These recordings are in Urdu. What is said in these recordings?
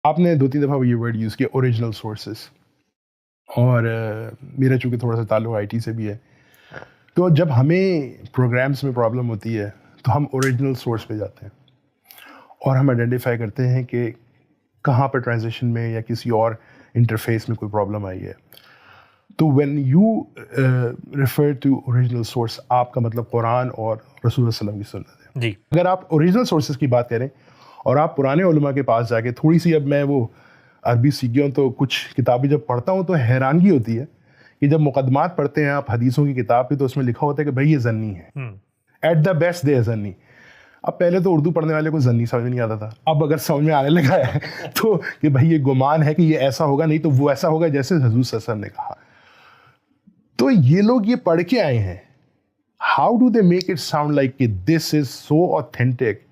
آپ نے 2-3 دفعہ یہ ورڈ یوز کیا اوریجنل سورسز، اور میرا چونکہ تھوڑا سا تعلق آئی ٹی سے بھی ہے، تو جب ہمیں پروگرامس میں پرابلم ہوتی ہے تو ہم اوریجنل سورس پہ جاتے ہیں اور ہم آئیڈینٹیفائی کرتے ہیں کہ کہاں پر ٹرانزیکشن میں یا کسی اور انٹرفیس میں کوئی پرابلم آئی ہے. تو when you refer to original source, آپ کا مطلب قرآن اور رسول اللہ صلی اللہ علیہ وسلم کی سنت ہے. جی اگر آپ اوریجنل سورسز کی بات کریں اور آپ پرانے علماء کے پاس جا کے تھوڑی سی، اب میں وہ عربی سیکھ گیا ہوں تو کچھ کتابیں جب پڑھتا ہوں تو حیرانگی ہوتی ہے کہ جب مقدمات پڑھتے ہیں آپ حدیثوں کی کتاب پہ تو اس میں لکھا ہوتا ہے کہ بھائی یہ ظنی ہے، ایٹ دا بیسٹ دے ظنی. اب پہلے تو اردو پڑھنے والے کو ظنی سمجھ نہیں آتا تھا، اب اگر سمجھ میں آنے لگا ہے تو کہ بھائی یہ گمان ہے کہ یہ ایسا ہوگا، نہیں تو وہ ایسا ہوگا جیسے حضور صلی اللہ علیہ وسلم نے کہا. تو یہ لوگ یہ پڑھ کے آئے ہیں، how do they make it sound like کہ دس از سو اوتھینٹک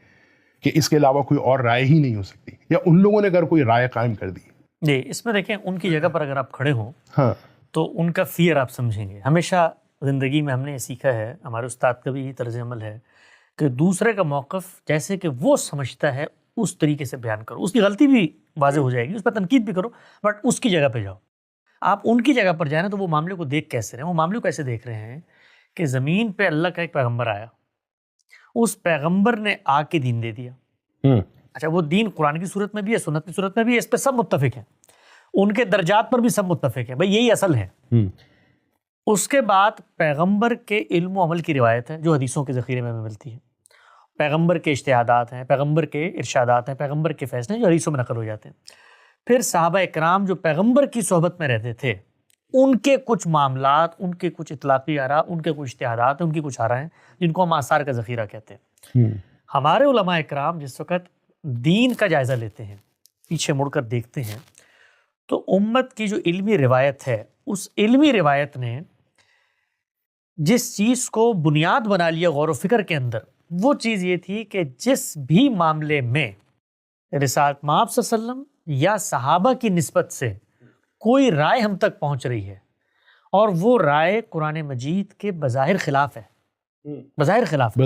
کہ اس کے علاوہ کوئی اور رائے ہی نہیں ہو سکتی، یا ان لوگوں نے اگر کوئی رائے قائم کر دی. جی اس میں دیکھیں ان کی جگہ پر اگر آپ کھڑے ہوں ہاں تو ان کا فیئر آپ سمجھیں گے. ہمیشہ زندگی میں ہم نے یہ سیکھا ہے، ہمارے استاد کا بھی یہی طرز عمل ہے کہ دوسرے کا موقف جیسے کہ وہ سمجھتا ہے اس طریقے سے بیان کرو. اس کی غلطی بھی واضح ہو جائے گی، اس پر تنقید بھی کرو، بٹ اس کی جگہ پہ جاؤ. آپ ان کی جگہ پر جائیں نا تو وہ معاملے کو دیکھ کیسے رہے ہیں؟ وہ معاملے کو ایسے دیکھ رہے ہیں کہ زمین پہ اللہ کا ایک پیغمبر آیا، اس پیغمبر نے آ کے دین دے دیا. اچھا وہ دین قرآن کی صورت میں بھی ہے، سنت کی صورت میں بھی ہے، اس پہ سب متفق ہیں، ان کے درجات پر بھی سب متفق ہیں، بھائی یہی اصل ہے. اس کے بعد پیغمبر کے علم و عمل کی روایت ہے جو حدیثوں کے ذخیرے میں ہمیں ملتی ہے، پیغمبر کے اجتہادات ہیں، پیغمبر کے ارشادات ہیں، پیغمبر کے فیصلے جو حدیثوں میں نقل ہو جاتے ہیں. پھر صحابہ اکرام جو پیغمبر کی صحبت میں رہتے تھے، ان کے کچھ معاملات، ان کے کچھ اطلاقی آراء، ان کے کچھ اجتہادات، ان کی کچھ آراء ہیں جن کو ہم آثار کا ذخیرہ کہتے ہیں. ہمارے علماء اکرام جس وقت دین کا جائزہ لیتے ہیں، پیچھے مڑ کر دیکھتے ہیں، تو امت کی جو علمی روایت ہے، اس علمی روایت نے جس چیز کو بنیاد بنا لیا غور و فکر کے اندر، وہ چیز یہ تھی کہ جس بھی معاملے میں رسالت مآب صلی اللہ علیہ وسلم یا صحابہ کی نسبت سے کوئی رائے ہم تک پہنچ رہی ہے اور وہ رائے قرآن مجید کے بظاہر خلاف ہے، بظاہر خلاف ہے،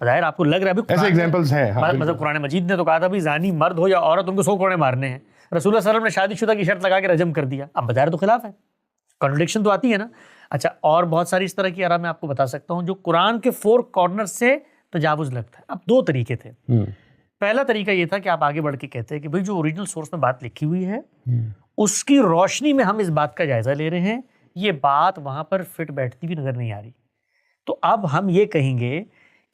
بظاہر آپ کو لگ رہا ہے ایسے ایگزامپلز ہیں. مطلب قرآن مجید نے تو کہا تھا بھی زانی مرد ہو یا عورت ان کو 100 کوڑے مارنے ہیں، رسول اللہ صلی اللہ علیہ وسلم نے شادی شدہ کی شرط لگا کے رجم کر دیا، اب بظاہر تو خلاف ہے، کنٹرڈکشن تو آتی ہے نا. اچھا اور بہت ساری اس طرح کی آراء میں آپ کو بتا سکتا ہوں جو قرآن کے 4 کارنر سے تجاوز لگتا ہے. اب 2 طریقے تھے. پہلا طریقہ یہ تھا کہ آپ آگے بڑھ کے کہتے ہیں کہ بھئی جو اوریجنل سورس میں بات لکھی ہوئی ہے اس کی روشنی میں ہم اس بات کا جائزہ لے رہے ہیں، یہ بات وہاں پر فٹ بیٹھتی بھی نظر نہیں آ رہی. تو اب ہم یہ کہیں گے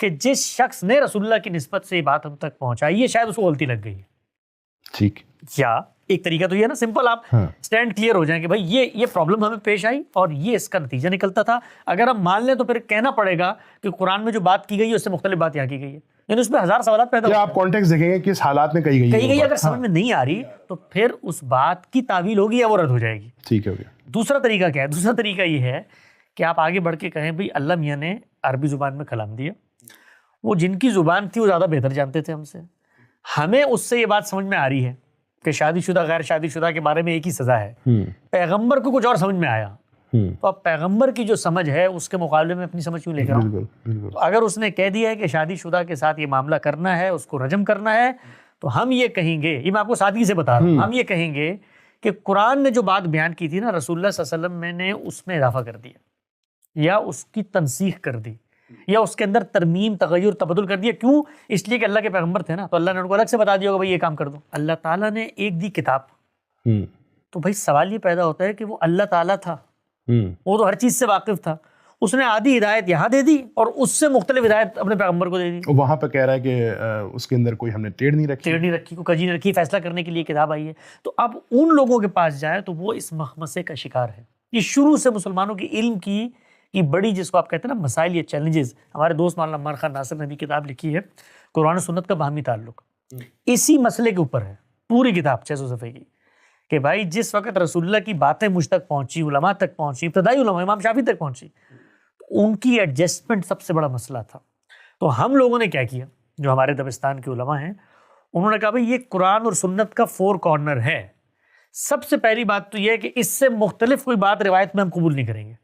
کہ جس شخص نے رسول اللہ کی نسبت سے یہ بات ہم تک پہنچائی ہے شاید اس کو غلطی لگ گئی ہے. ٹھیک. یا ایک طریقہ تو یہ ہے نا، سمپل آپ سٹینڈ کلیئر ہو جائیں کہ بھائی یہ پرابلم ہمیں پیش آئی اور یہ اس کا نتیجہ نکلتا تھا. اگر ہم مان لیں تو پھر کہنا پڑے گا کہ قرآن میں جو بات کی گئی ہے اس سے مختلف بات یہاں کی گئی ہے، یعنی اس میں 1000 سوالات پیدا ہوتے ہیں. آپ کانٹیکسٹ دیکھیں گے کس حالات میں کہی گئی اگر سمجھ میں نہیں آ رہی تو پھر اس بات کی تعویل ہوگی یا وہ رد ہو جائے گی. ٹھیک ہے. دوسرا طریقہ کیا ہے؟ دوسرا طریقہ یہ ہے کہ آپ آگے بڑھ کے کہیں بھئی اللہ میاں نے عربی زبان میں کلام دیا، وہ جن کی زبان تھی وہ زیادہ بہتر جانتے تھے ہم سے، ہمیں اس سے یہ بات سمجھ میں آ رہی ہے کہ شادی شدہ غیر شادی شدہ کے بارے میں ایک ہی سزا ہے. پیغمبر کو کچھ اور سمجھ میں آیا، تو اب پیغمبر کی جو سمجھ ہے اس کے مقابلے میں اپنی سمجھ کیوں لے کر آؤں؟ تو اگر اس نے کہہ دیا ہے کہ شادی شدہ کے ساتھ یہ معاملہ کرنا ہے، اس کو رجم کرنا ہے، تو ہم یہ کہیں گے، یہ میں آپ کو سادگی سے بتا رہا ہوں، ہم یہ کہیں گے کہ قرآن نے جو بات بیان کی تھی نا، رسول اللہ صلی اللہ علیہ وسلم نے اس میں اضافہ کر دیا یا اس کی تنسیخ کر دی یا اس کے اندر ترمیم، تغیر، تبدل کر دیا. کیوں؟ اس لیے کہ اللہ کے پیغمبر تھے نا، تو اللہ نے ان کو الگ سے بتا دیا ہوگا بھائی یہ کام کر دو. اللہ تعالیٰ نے ایک دی کتاب، تو بھائی سوال یہ پیدا ہوتا ہے کہ وہ اللہ تعالیٰ تھا، وہ تو ہر چیز سے واقف تھا، اس نے آدھی ہدایت یہاں دے دی اور اس سے مختلف ہدایت اپنے پیغمبر کو دے دی. وہاں پہ کہہ رہا ہے کہ اس کے اندر کوئی ہم نے ٹیڑھ نہیں رکھی، کوئی کجی نہیں رکھی، فیصلہ کرنے کے لیے کتاب آئی ہے. تو اب ان لوگوں کے پاس جائے تو وہ اس مخمصے کا شکار ہے. یہ شروع سے مسلمانوں کی علم کی بڑی، جس کو آپ کہتے ہیں نا مسائل یا چیلنجز. ہمارے دوست مولانا عمار خان ناصر نے بھی کتاب لکھی ہے قرآن و سنت کا باہمی تعلق، اسی مسئلے کے اوپر ہے پوری کتاب 600 صفحے کی، کہ بھائی جس وقت رسول اللہ کی باتیں مجھ تک پہنچی، علماء تک پہنچی، ابتدائی علماء امام شافعی تک پہنچی، تو ان کی ایڈجسٹمنٹ سب سے بڑا مسئلہ تھا. تو ہم لوگوں نے کیا کیا، جو ہمارے دبستان کے علماء ہیں، انہوں نے کہا بھائی یہ قرآن اور سنت کا 4 کارنر ہے. سب سے پہلی بات تو یہ ہے کہ اس سے مختلف کوئی بات روایت میں ہم قبول نہیں کریں گے.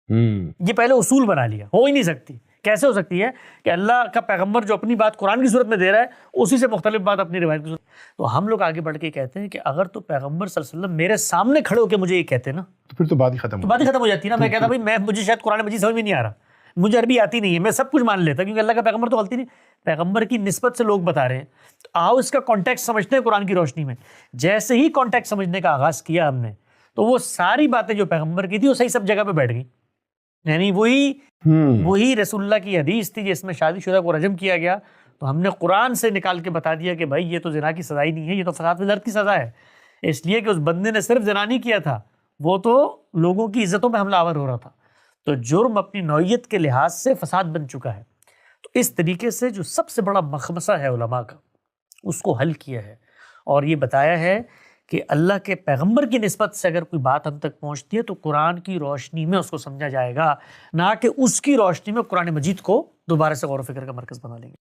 یہ پہلے اصول بنا لیا، ہو ہی نہیں سکتی کیسے ہو سکتی ہے کہ اللہ کا پیغمبر جو اپنی بات قرآن کی صورت میں دے رہا ہے اسی سے مختلف بات اپنی روایت کی صورت. تو ہم لوگ آگے بڑھ کے کہتے ہیں کہ اگر تو پیغمبر صلی اللہ علیہ وسلم میرے سامنے کھڑے ہو کے مجھے یہ کہتے نا تو پھر تو بات ہی ختم تو بات ہی ختم ہو جاتی ہے نا. میں کہتا بھائی مجھے شاید قرآن مجید سمجھ میں نہیں آ رہا, مجھے عربی آتی نہیں ہے, میں سب کچھ مان لیتا کیونکہ اللہ کا پیغمبر تو غلطی نہیں, پیغمبر کی نسبت سے لوگ بتا رہے ہیں. تو آؤ اس کا کانٹیکسٹ سمجھتے ہیں قرآن کی روشنی میں. جیسے ہی کانٹیکسٹ سمجھنے کا آغاز کیا ہم نے تو وہ ساری باتیں جو پیغمبر کی تھی وہ صحیح سب جگہ پہ بیٹھ گئی. یعنی وہی رسول اللہ کی حدیث تھی جس میں شادی شدہ کو رجم کیا گیا, تو ہم نے قرآن سے نکال کے بتا دیا کہ بھائی یہ تو زنا کی سزا ہی نہیں ہے, یہ تو فساد فی الارض کی سزا ہے. اس لیے کہ اس بندے نے صرف زنا نہیں کیا تھا, وہ تو لوگوں کی عزتوں میں حملہ آور ہو رہا تھا. تو جرم اپنی نوعیت کے لحاظ سے فساد بن چکا ہے. تو اس طریقے سے جو سب سے بڑا مخمصہ ہے علماء کا اس کو حل کیا ہے اور یہ بتایا ہے کہ اللہ کے پیغمبر کی نسبت سے اگر کوئی بات ہم تک پہنچتی ہے تو قرآن کی روشنی میں اس کو سمجھا جائے گا, نہ کہ اس کی روشنی میں قرآن مجید کو دوبارہ سے غور و فکر کا مرکز بنا لیں گے.